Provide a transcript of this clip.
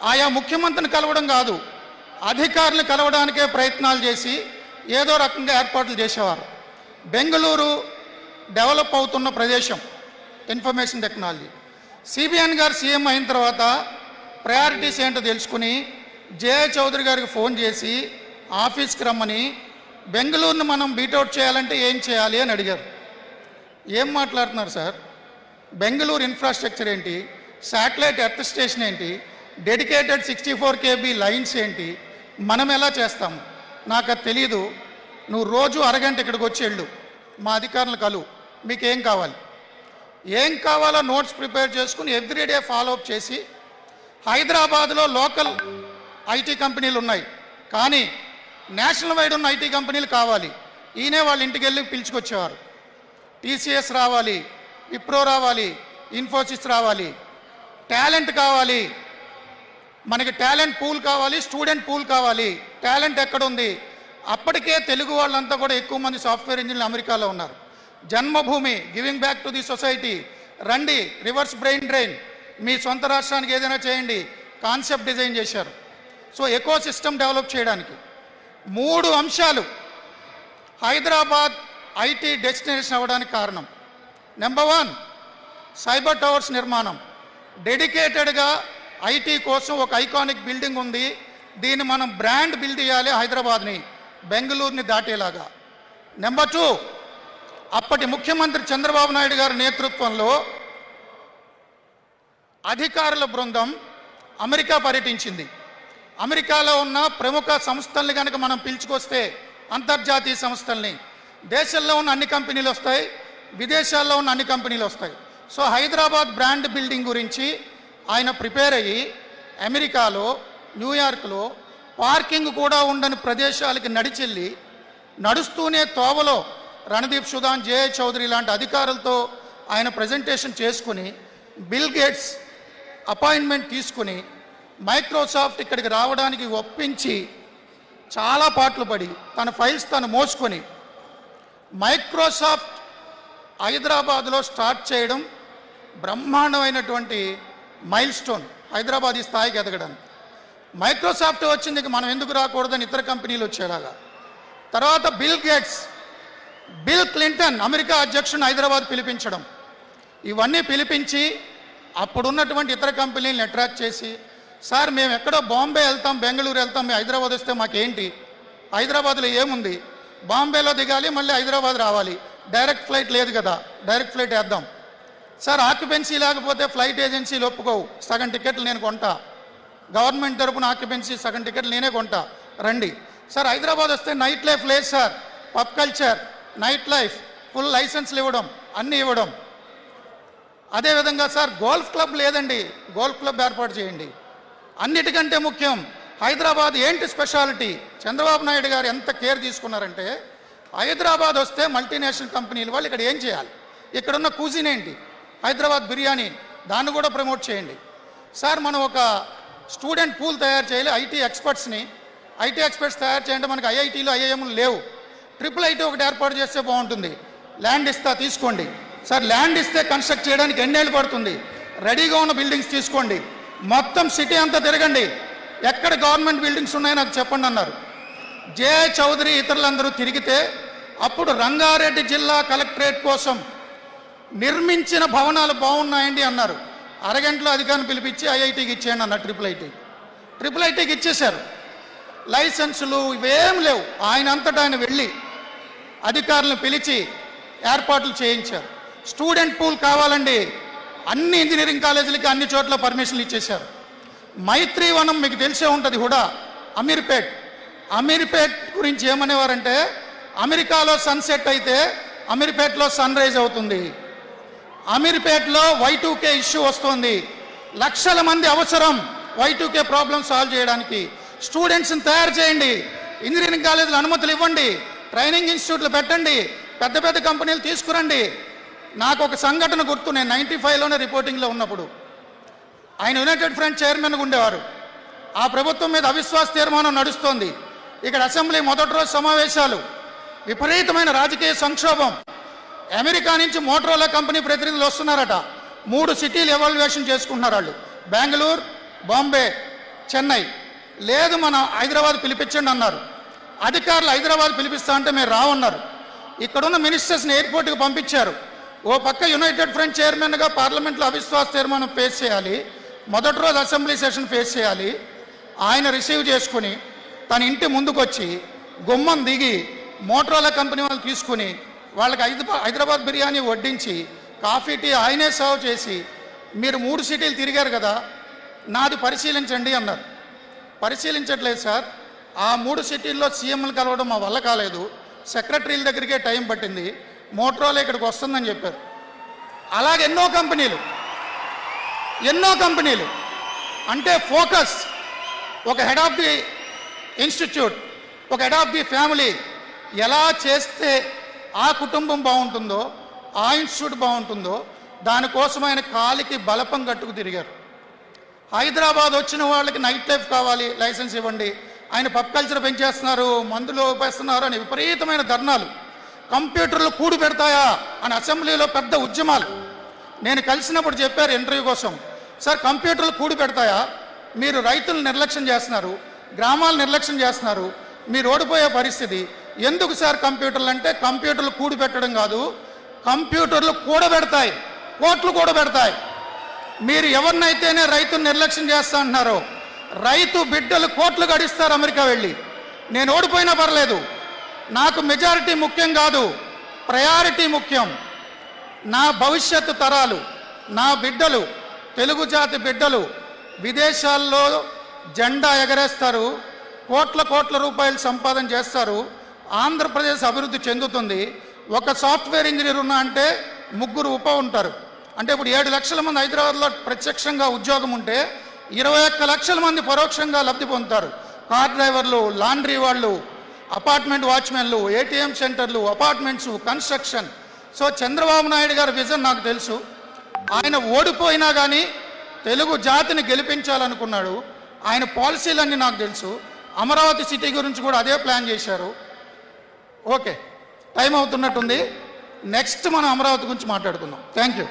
ఆయా ముఖ్యమంత్రిని కలవడం కాదు, అధికారులను కలవడానికే ప్రయత్నాలు చేసి ఏదో రకంగా ఏర్పాట్లు చేసేవారు. బెంగళూరు డెవలప్ అవుతున్న ప్రదేశం, ఇన్ఫర్మేషన్ టెక్నాలజీ. సిబిఎన్ గారు సీఎం అయిన తర్వాత ప్రయారిటీస్ ఏంటో తెలుసుకుని జేఏ చౌదరి గారికి ఫోన్ చేసి ఆఫీస్కి రమ్మని బెంగళూరును మనం బీటౌట్ చేయాలంటే ఏం చేయాలి అని అడిగారు. ఏం మాట్లాడుతున్నారు సార్? బెంగళూరు ఇన్ఫ్రాస్ట్రక్చర్ ఏంటి, శాటిలైట్ ఎర్త్ స్టేషన్ ఏంటి, డెడికేటెడ్ 64 kb లైన్స్ ఏంటి, మనం ఎలా చేస్తాము? నాకు అది తెలియదు. నువ్వు రోజు అరగంట ఇక్కడికి వచ్చి వెళ్ళు, మా అధికారులు కలువు, మీకేం కావాలి, ఏం కావాలో నోట్స్ ప్రిపేర్ చేసుకుని ఎవ్రీడే ఫాలోఅప్ చేసి, హైదరాబాద్లో లోకల్ ఐటీ కంపెనీలు ఉన్నాయి కానీ నేషనల్ వైడ్ ఉన్న ఐటీ కంపెనీలు కావాలి. ఈయనే వాళ్ళ ఇంటికి వెళ్ళి పిలుచుకొచ్చేవారు. టీసీఎస్ రావాలి, విప్రో రావాలి, ఇన్ఫోసిస్ రావాలి, టాలెంట్ కావాలి, మనకి టాలెంట్ పూల్ కావాలి, స్టూడెంట్ పూల్ కావాలి. టాలెంట్ ఎక్కడుంది? అప్పటికే తెలుగు వాళ్ళంతా కూడా ఎక్కువ మంది సాఫ్ట్వేర్ ఇంజనీర్లు అమెరికాలో ఉన్నారు. Janmabhoomi, giving back to the society, రండి, రివర్స్ బ్రెయిన్ డ్రైన్, మీ సొంత రాష్ట్రానికి ఏదైనా చేయండి, కాన్సెప్ట్ డిజైన్ చేశారు. సో ఎకో సిస్టమ్ డెవలప్ చేయడానికి 3 అంశాలు హైదరాబాద్ ఐటీ డెస్టినేషన్ అవ్వడానికి కారణం. నెంబర్ 1, సైబర్ టవర్స్ నిర్మాణం. డెడికేటెడ్గా ఐటీ కోసం ఒక ఐకానిక్ బిల్డింగ్ ఉంది, దీన్ని మనం బ్రాండ్ బిల్డ్ చేయాలి హైదరాబాద్ని, బెంగళూరుని దాటేలాగా. నెంబర్ 2, అప్పటి ముఖ్యమంత్రి చంద్రబాబు నాయుడు గారి నేతృత్వంలో అధికారుల బృందం అమెరికా పర్యటించింది. అమెరికాలో ఉన్న ప్రముఖ సంస్థల్ని కనుక మనం పిలుచుకొస్తే, అంతర్జాతీయ సంస్థల్ని, దేశంలో ఉన్న అన్ని కంపెనీలు వస్తాయి, విదేశాల్లో ఉన్న అన్ని కంపెనీలు వస్తాయి. సో హైదరాబాద్ బ్రాండ్ బిల్డింగ్ గురించి ఆయన ప్రిపేర్ అయ్యి అమెరికాలో, న్యూయార్క్లో పార్కింగ్ కూడా ఉండని ప్రదేశాలకి నడిచెళ్ళి, నడుస్తూనే తోవలో రణదీప్ సుధాన్, జేఏ చౌదరి లాంటి అధికారులతో ఆయన ప్రజెంటేషన్ చేసుకుని, బిల్ గేట్స్ అపాయింట్మెంట్ తీసుకుని మైక్రోసాఫ్ట్ ఇక్కడికి రావడానికి ఒప్పించి చాలా పాటలు పడి తన ఫైల్స్ తను మోసుకొని మైక్రోసాఫ్ట్ హైదరాబాద్లో స్టార్ట్ చేయడం బ్రహ్మాండమైనటువంటి మైల్ స్టోన్ హైదరాబాద్ ఈ స్థాయికి ఎదగడానికి. మైక్రోసాఫ్ట్ వచ్చింది, మనం ఎందుకు రాకూడదని ఇతర కంపెనీలు వచ్చేలాగా. తర్వాత bill gates, bill Clinton America అధ్యక్షుడిని హైదరాబాద్ పిలిపించడం, ఇవన్నీ పిలిపించి అప్పుడున్నటువంటి ఇతర కంపెనీలను అట్రాక్ట్ చేసి, సార్ మేము ఎక్కడో బాంబే వెళ్తాం, బెంగళూరు వెళ్తాం, మేము హైదరాబాద్ వస్తే మాకేంటి, హైదరాబాద్లో ఏముంది, బాంబేలో దిగాలి మళ్ళీ హైదరాబాద్ రావాలి, డైరెక్ట్ ఫ్లైట్ లేదు కదా, డైరెక్ట్ ఫ్లైట్ వేద్దాం. సార్ ఆక్యుపెన్సీ లేకపోతే ఫ్లైట్ ఏజెన్సీలు ఒప్పుకోవు, సగం టికెట్లు నేను కొంటా, గవర్నమెంట్ తరపున ఆక్యుపెన్సీ సగం టికెట్లు నేనే కొంటా, రండి. సార్ హైదరాబాద్ వస్తే నైట్ లైఫ్ లేదు sir, pub culture, night life, full లైసెన్స్లు ఇవ్వడం, అన్నీ ఇవ్వడం. అదేవిధంగా సార్ గోల్ఫ్ క్లబ్ లేదండి, గోల్ఫ్ క్లబ్ ఏర్పాటు చేయండి. అన్నిటికంటే ముఖ్యం హైదరాబాద్ ఏంటి స్పెషాలిటీ, చంద్రబాబు నాయుడు గారు ఎంత కేర్ తీసుకున్నారంటే, హైదరాబాద్ వస్తే మల్టీనేషనల్ కంపెనీలు వాళ్ళు ఇక్కడ ఏం చేయాలి, ఇక్కడున్న కుజిన్ ఏంటి, హైదరాబాద్ బిర్యానీ, దాన్ని కూడా ప్రమోట్ చేయండి. సార్ మనం ఒక స్టూడెంట్ పూల్ తయారు చేయాలి, ఐటీ ఎక్స్పర్ట్స్ తయారు చేయండి, మనకి ఐఐటీలు ఐఐఎంలు లేవు, IIIT ఒకటి ఏర్పాటు చేస్తే బాగుంటుంది, ల్యాండ్ ఇస్తా తీసుకోండి. సార్ ల్యాండ్ ఇస్తే కన్స్ట్రక్ట్ చేయడానికి ఎన్నేళ్ళు పడుతుంది, రెడీగా ఉన్న బిల్డింగ్స్ తీసుకోండి, మొత్తం సిటీ అంతా తిరగండి, ఎక్కడ గవర్నమెంట్ బిల్డింగ్స్ ఉన్నాయో నాకు చెప్పండి అన్నారు. జేఏ చౌదరి ఇతరులందరూ తిరిగితే అప్పుడు రంగారెడ్డి జిల్లా కలెక్టరేట్ కోసం నిర్మించిన భవనాలు బాగున్నాయండి అన్నారు. అరగంటలో అధికారిని పిలిపించి ఐఐటీకి ఇచ్చేయండి అన్నారు, ట్రిపుల్ ఐటీకి ఇచ్చేశారు. లైసెన్సులు ఇవేం లేవు, ఆయన అంతటా ఆయన వెళ్ళి అధికారులను పిలిచి ఏర్పాట్లు చేయించారు. స్టూడెంట్ పూల్ కావాలండి, అన్ని ఇంజనీరింగ్ కాలేజీలకి అన్ని చోట్ల పర్మిషన్లు ఇచ్చేశారు. మైత్రీవనం మీకు తెలిసే ఉంటుంది, హుడా, అమీర్పేట్ గురించి ఏమనేవారంటే, అమెరికాలో సన్సెట్ అయితే అమీర్పేట్లో సన్ రైజ్ అవుతుంది, అమీర్పేట్లో Y2K ఇష్యూ వస్తుంది, లక్షల మంది అవసరం Y2K ప్రాబ్లం సాల్వ్ చేయడానికి. స్టూడెంట్స్ని తయారు చేయండి, ఇంజనీరింగ్ కాలేజీలు అనుమతులు ఇవ్వండి, ట్రైనింగ్ ఇన్స్టిట్యూట్లు పెట్టండి, పెద్ద పెద్ద కంపెనీలు తీసుకురండి. నాకు ఒక సంఘటన గుర్తు, నేను 95లోనే రిపోర్టింగ్లో ఉన్నప్పుడు ఆయన యునైటెడ్ ఫ్రంట్ చైర్మన్గా ఉండేవారు. ఆ ప్రభుత్వం మీద అవిశ్వాస తీర్మానం నడుస్తోంది. ఇక్కడ అసెంబ్లీ మొదటి రోజు సమావేశాలు, విపరీతమైన రాజకీయ సంక్షోభం. అమెరికా నుంచి మోటరోలా కంపెనీ ప్రతినిధులు వస్తున్నారట, 3 సిటీలు ఎవాల్యుయేషన్ చేసుకుంటున్నారు వాళ్ళు, బెంగళూరు, బాంబే, చెన్నై, లేదు మన హైదరాబాద్ పిలిపించండి అన్నారు. అధికారులు హైదరాబాద్ పిలిపిస్తా అంటే మేము రావన్నారు. ఇక్కడున్న మినిస్టర్స్ని ఎయిర్పోర్ట్కి పంపించారు. ఓ పక్క యునైటెడ్ ఫ్రంట్ చైర్మన్గా పార్లమెంట్లో అవిశ్వాస తీర్మానం ఫేస్ చేయాలి, మొదటి రోజు అసెంబ్లీ సెషన్ ఫేస్ చేయాలి. ఆయన రిసీవ్ చేసుకుని తన ఇంటి ముందుకొచ్చి గుమ్మం దిగి మోటరోలా కంపెనీ వాళ్ళు తీసుకుని వాళ్ళకి హైదరాబాద్ బిర్యానీ వడ్డించి కాఫీ టీ ఆయనే సర్వ్ చేసి, మీరు 3 సిటీలు తిరిగారు కదా, నాది పరిశీలించండి అన్నారు. పరిశీలించట్లేదు సార్, ఆ 3 సిటీల్లో సీఎంలు కలవడం మా వల్ల కాలేదు, సెక్రటరీల దగ్గరికే టైం పట్టింది, మోటరోలా ఇక్కడికి వస్తుందని చెప్పారు. అలాగే ఎన్నో కంపెనీలు అంటే ఫోకస్, ఒక హెడ్ ఆఫ్ ది ఇన్స్టిట్యూట్, ఒక హెడ్ ఆఫ్ ది ఫ్యామిలీ ఎలా చేస్తే ఆ కుటుంబం బాగుంటుందో, ఆ ఇన్స్టిట్యూట్ బాగుంటుందో దానికోసం ఆయన కాలికి బలపం కట్టుకు తిరిగారు. హైదరాబాద్ వచ్చిన వాళ్ళకి నైట్ లైఫ్ కావాలి, లైసెన్స్ ఇవ్వండి, ఆయన పబ్ కల్చర్ పెంచేస్తున్నారు, మందులు పెస్తున్నారు అని విపరీతమైన ధర్నాలు. కంప్యూటర్లు కూడి పెడతాయా అని అసెంబ్లీలో పెద్ద ఉద్యమాలు. నేను కలిసినప్పుడు చెప్పారు ఇంటర్వ్యూ కోసం, సార్ కంప్యూటర్లు కూడి పెడతాయా, మీరు రైతులు నిర్లక్ష్యం చేస్తున్నారు, గ్రామాలు నిర్లక్ష్యం చేస్తున్నారు, మీరు ఓడిపోయే పరిస్థితి. ఎందుకు సార్ కంప్యూటర్లు అంటే, కంప్యూటర్లు కూడి పెట్టడం కాదు, కంప్యూటర్లు కూడబెడతాయి, కోట్లు కూడబెడతాయి. మీరు ఎవరినైతేనే రైతులు నిర్లక్ష్యం చేస్తా అంటున్నారో, రైతు బిడ్డలు కోట్లు గడిస్తారు అమెరికా వెళ్ళి. నేను ఓడిపోయినా పర్లేదు, నాకు మెజారిటీ ముఖ్యం కాదు, ప్రయారిటీ ముఖ్యం. నా భవిష్యత్తు తరాలు, నా బిడ్డలు, తెలుగు జాతి బిడ్డలు విదేశాల్లో జెండా ఎగరేస్తారు, కోట్ల రూపాయలు సంపాదన చేస్తారు, ఆంధ్రప్రదేశ్ అభివృద్ధి చెందుతుంది. ఒక సాఫ్ట్వేర్ ఇంజనీర్ ఉన్నా అంటే 3 ఉప ఉంటారు. అంటే ఇప్పుడు 7 లక్షల మంది హైదరాబాద్లో ప్రత్యక్షంగా ఉద్యోగం ఉంటే 21 లక్షల మంది పరోక్షంగా లబ్ధి పొందుతారు. కార్ డ్రైవర్లు, లాండ్రీ వాళ్ళు, అపార్ట్మెంట్ వాచ్మెన్లు, ఏటీఎం సెంటర్లు, apartments, construction. So Chandrababu Naidu గారి విజన్ నాకు తెలుసు. ఆయన ఓడిపోయినా కానీ తెలుగు జాతిని గెలిపించాలనుకున్నాడు. ఆయన పాలసీలన్నీ నాకు తెలుసు. అమరావతి సిటీ గురించి కూడా అదే ప్లాన్ చేశారు. Okay, time అవుతున్నట్టుంది. నెక్స్ట్ మనం అమరావతి గురించి మాట్లాడుకుందాం. Thank you.